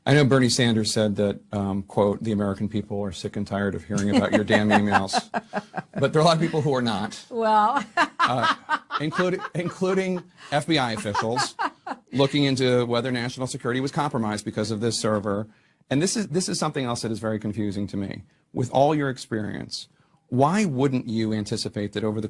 I know Bernie Sanders said that, quote, the American people are sick and tired of hearing about your damn emails. But there are a lot of people who are not. Well, including FBI officials looking into whether national security was compromised because of this server. And this is something else that is very confusing to me. With all your experience, why wouldn't you anticipate that over the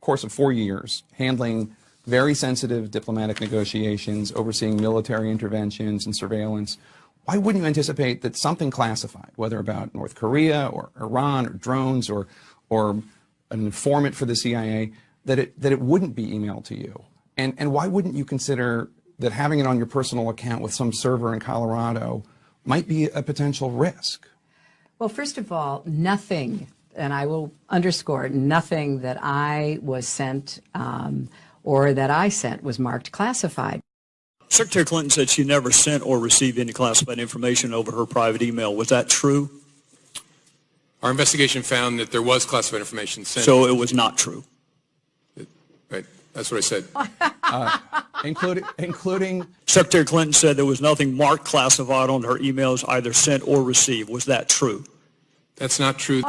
course of 4 years, handling very sensitive diplomatic negotiations, overseeing military interventions and surveillance, why wouldn't you anticipate that something classified, whether about North Korea or Iran or drones or an informant for the CIA, that it wouldn't be emailed to you? And why wouldn't you consider that having it on your personal account with some server in Colorado might be a potential risk? Well, first of all, nothing, and I will underscore, nothing that I was sent or that I sent was marked classified. Secretary Clinton said she never sent or received any classified information over her private email. Was that true? Our investigation found that there was classified information sent. So it was not true. Right. That's what I said. Including Secretary Clinton said there was nothing marked classified on her emails either sent or received. Was that true? That's not true.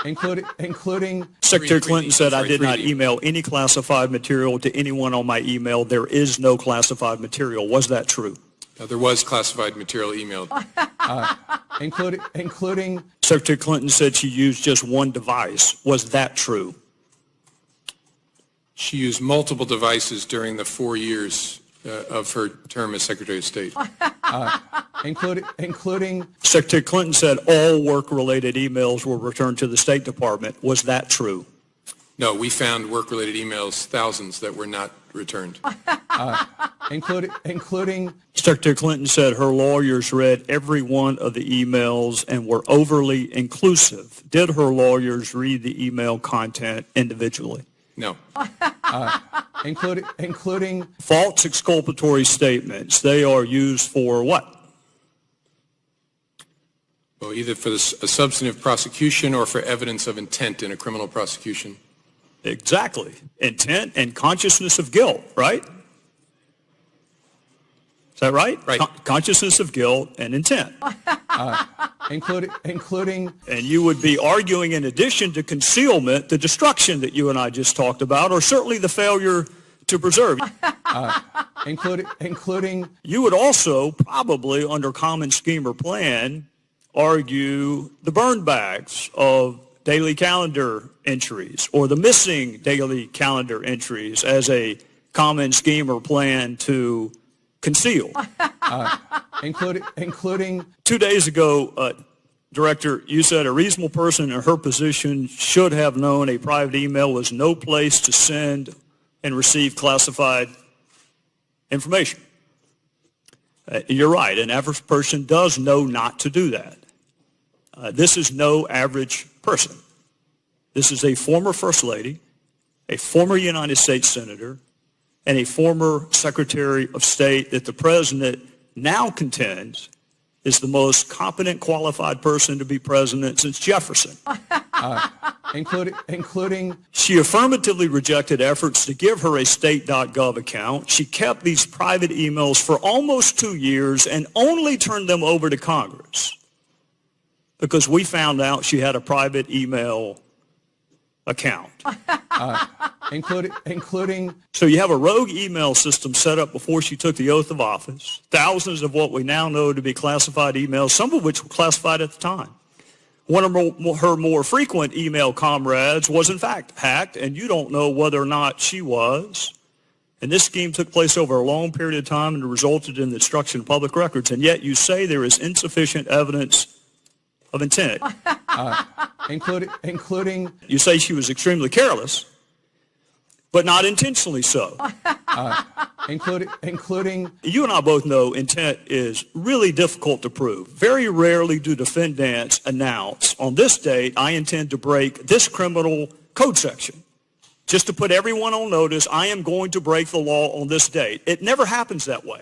Including Secretary Clinton said I did not email any classified material to anyone on my email. There is no classified material. Was that true? There was classified material emailed. Including Secretary Clinton said she used just one device. Was that true? She used multiple devices during the 4 years of her term as Secretary of State. Including Secretary Clinton said all work-related emails were returned to the State Department. Was that true? No, we found work-related emails, thousands, that were not returned. Including Secretary Clinton said her lawyers read every one of the emails and were overly inclusive. Did her lawyers read the email content individually? No. Including False exculpatory statements. They are used for what? Well, either for a substantive prosecution or for evidence of intent in a criminal prosecution. Exactly. Intent and consciousness of guilt, right? Is that right? Right. Consciousness of guilt and intent. Including And you would be arguing, in addition to concealment, the destruction that you and I just talked about, or certainly the failure to preserve. Including You would also probably, under common scheme or plan, argue the burn bags of daily calendar entries or the missing daily calendar entries as a common scheme or plan to conceal. including 2 days ago, Director, you said a reasonable person in her position should have known a private email was no place to send and receive classified information. You're right. An average person does know not to do that. This is no average person. This is a former First Lady, a former United States Senator, and a former Secretary of State that the President now contends is the most competent, qualified person to be president since Jefferson. Including She affirmatively rejected efforts to give her a state.gov account. She kept these private emails for almost 2 years and only turned them over to Congress because we found out she had a private email account. including So you have a rogue email system set up before she took the oath of office, thousands of what we now know to be classified emails, some of which were classified at the time. One of her more frequent email comrades was in fact hacked, and you don't know whether or not she was. And this scheme took place over a long period of time and resulted in the destruction of public records, and yet you say there is insufficient evidence of intent. Including You say she was extremely careless, but not intentionally so. including You and I both know intent is really difficult to prove. Very rarely do defendants announce, on this date, I intend to break this criminal code section. Just to put everyone on notice, I am going to break the law on this date. It never happens that way.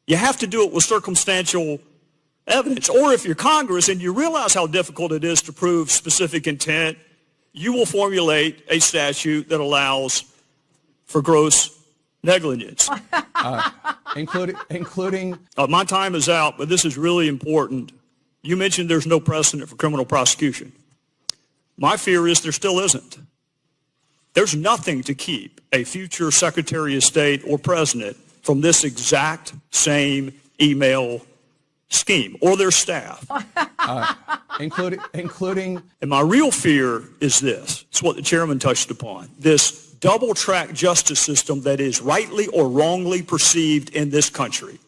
You have to do it with circumstantial evidence. Or if you're Congress and you realize how difficult it is to prove specific intent, you will formulate a statute that allows for gross negligence. including My time is out, but this is really important. You mentioned there's no precedent for criminal prosecution. My fear is there still isn't. There's nothing to keep a future Secretary of State or President from this exact same email scheme or their staff. including And my real fear is this. It's what the chairman touched upon. This double-track justice system that is rightly or wrongly perceived in this country.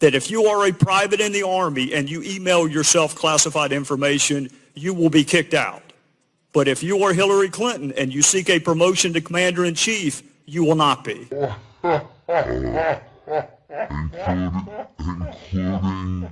That if you are a private in the Army and you email yourself classified information, you will be kicked out. But if you are Hillary Clinton and you seek a promotion to commander-in-chief, you will not be. Including